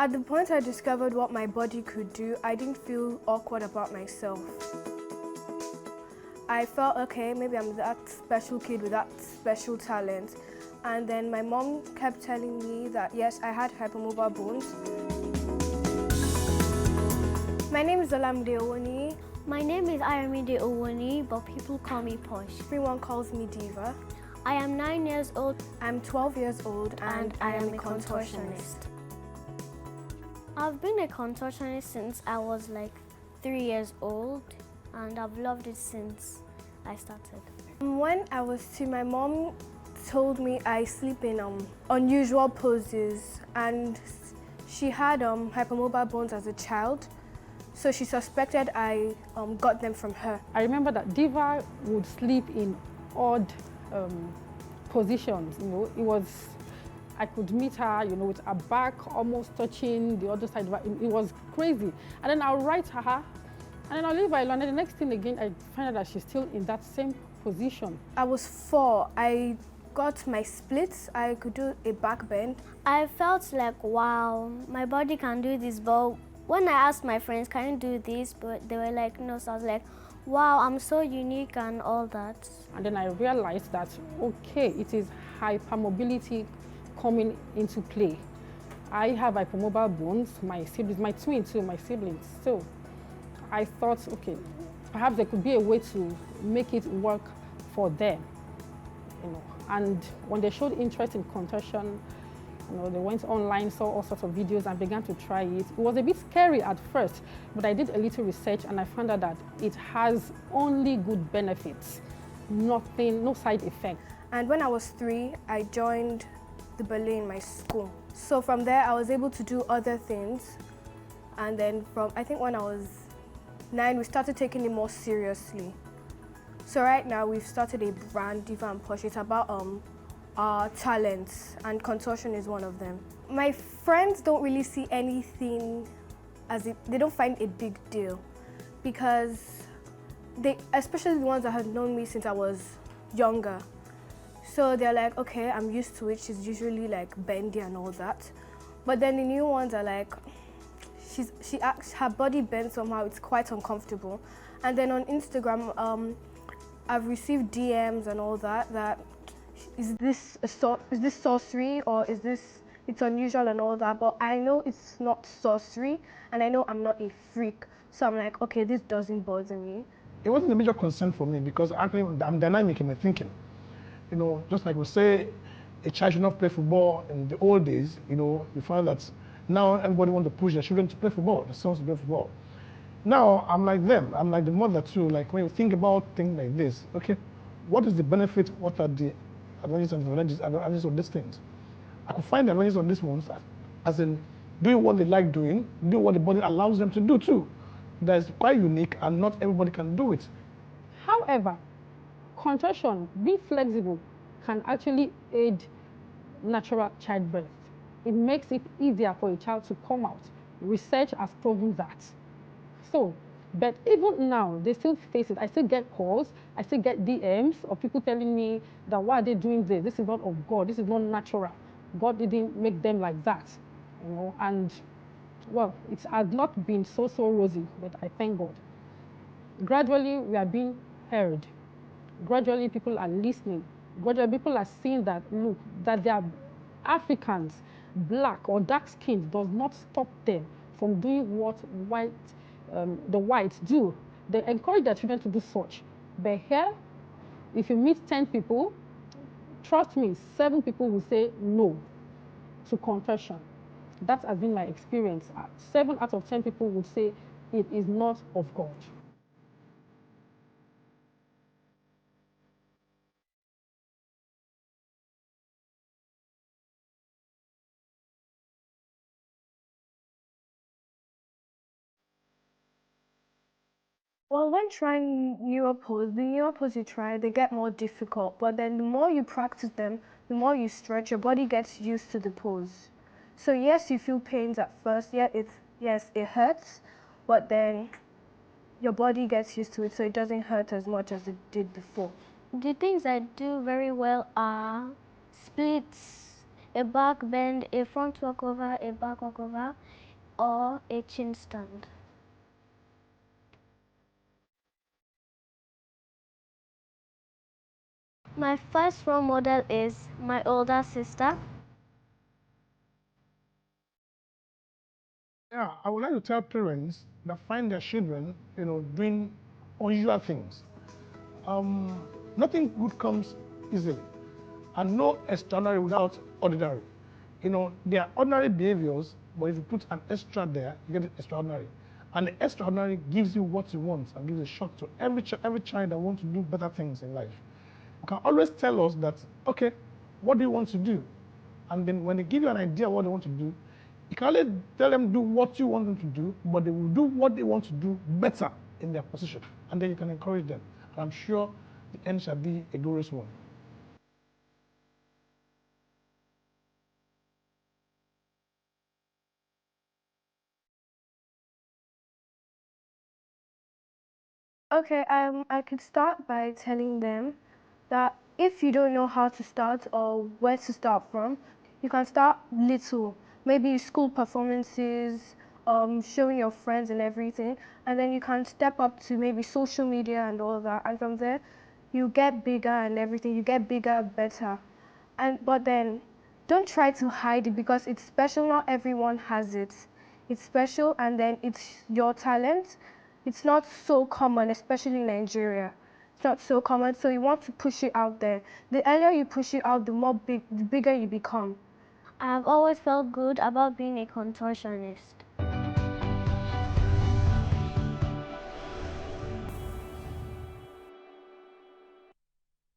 At the point I discovered what my body could do, I didn't feel awkward about myself. I felt, okay, maybe I'm that special kid with that special talent. And then my mom kept telling me that, yes, I had hypermobile bones. My name is Olamide Owoni. My name is Ayomide Owoni, but people call me Posh. Everyone calls me Diva. I am 9 years old. I'm 12 years old and I am a contortionist. I've been a contortionist since I was like 3 years old, and I've loved it since I started. When I was 2, my mom told me I sleep in unusual poses, and she had hypermobile bones as a child. So she suspected I got them from her. I remember that Diva would sleep in odd positions. I could meet her, with her back almost touching the other side. It was crazy. And then I'll write to her, and then I'll leave her alone. And the next thing again, I find out that she's still in that same position. I was 4. I got my splits. I could do a back bend. I felt like, wow, my body can do this, but when I asked my friends, can you do this? But they were like, no. So I was like, wow, I'm so unique and all that. And then I realized that, okay, it is hypermobility coming into play. I have hypermobile bones, my siblings, my twin too, my siblings. So I thought, okay, perhaps there could be a way to make it work for them. And when they showed interest in contortion, they went online, saw all sorts of videos and began to try it. It was a bit scary at first, but I did a little research and I found out that it has only good benefits, nothing, no side effect. And when I was 3, I joined the ballet in my school. So from there, I was able to do other things. And then I think when I was 9, we started taking it more seriously. So right now, we've started a brand, Diva and Posh. It's about our talents, and contortion is one of them. My friends don't really see anything they don't find a big deal, because especially the ones that have known me since I was younger. So they're like, okay, I'm used to it. She's usually like bendy and all that. But then the new ones are like, her body bends somehow. It's quite uncomfortable. And then on Instagram, I've received DMs and all that. Is this sorcery, or it's unusual and all that? But I know it's not sorcery, and I know I'm not a freak. So I'm like, okay, this doesn't bother me. It wasn't a major concern for me because actually I'm dynamic in my thinking. Just like we say, a child should not play football in the old days, you find that now everybody wants to push their children to play football, their sons to play football. Now I'm like them, I'm like the mother too. Like when you think about things like this, okay, what is the benefit? What are the advantages and disadvantages of these things? I could find the advantages on these ones, as in doing what they like doing, doing what the body allows them to do too. That's quite unique, and not everybody can do it. However, contortion, being flexible, can actually aid natural childbirth. It makes it easier for a child to come out. Research has proven that. So, but even now, they still face it. I still get calls, I still get DMs of people telling me that why are they doing this? This is not of God, this is not natural. God didn't make them like that. And well, it has not been so rosy, but I thank God. Gradually, we are being heard. Gradually, people are listening. Gradually, people are seeing that, look, that they are Africans, black or dark skinned does not stop them from doing what the whites do. They encourage their children to do such. But here, if you meet 10 people, trust me, 7 people will say no to contortion. That has been my experience. 7 out of 10 people would say it is not of God. Well, when trying newer poses, the newer poses you try, they get more difficult. But then the more you practice them, the more you stretch, your body gets used to the pose. So yes, you feel pains at first. Yes, it hurts, but then your body gets used to it, so it doesn't hurt as much as it did before. The things I do very well are splits, a back bend, a front walkover, a back walkover, or a chin stand. My first role model is my older sister. Yeah, I would like to tell parents that find their children, doing unusual things. Nothing good comes easily, and no extraordinary without ordinary. There are ordinary behaviors, but if you put an extra there, you get it extraordinary. And the extraordinary gives you what you want and gives a shock to every child that wants to do better things in life. You can always tell us that, okay, what do you want to do? And then when they give you an idea of what they want to do, you can only tell them do what you want them to do, but they will do what they want to do better in their position. And then you can encourage them. And I'm sure the end shall be a glorious one. Okay, I could start by telling them that if you don't know how to start or where to start from, you can start little, maybe school performances, showing your friends and everything, and then you can step up to maybe social media and all that, and from there, you get bigger and everything, you get bigger, better. But then, don't try to hide it because it's special, not everyone has it. It's special and then it's your talent. It's not so common, especially in Nigeria. It's not so common, so you want to push it out there. The earlier you push it out, the bigger you become. I have always felt good about being a contortionist.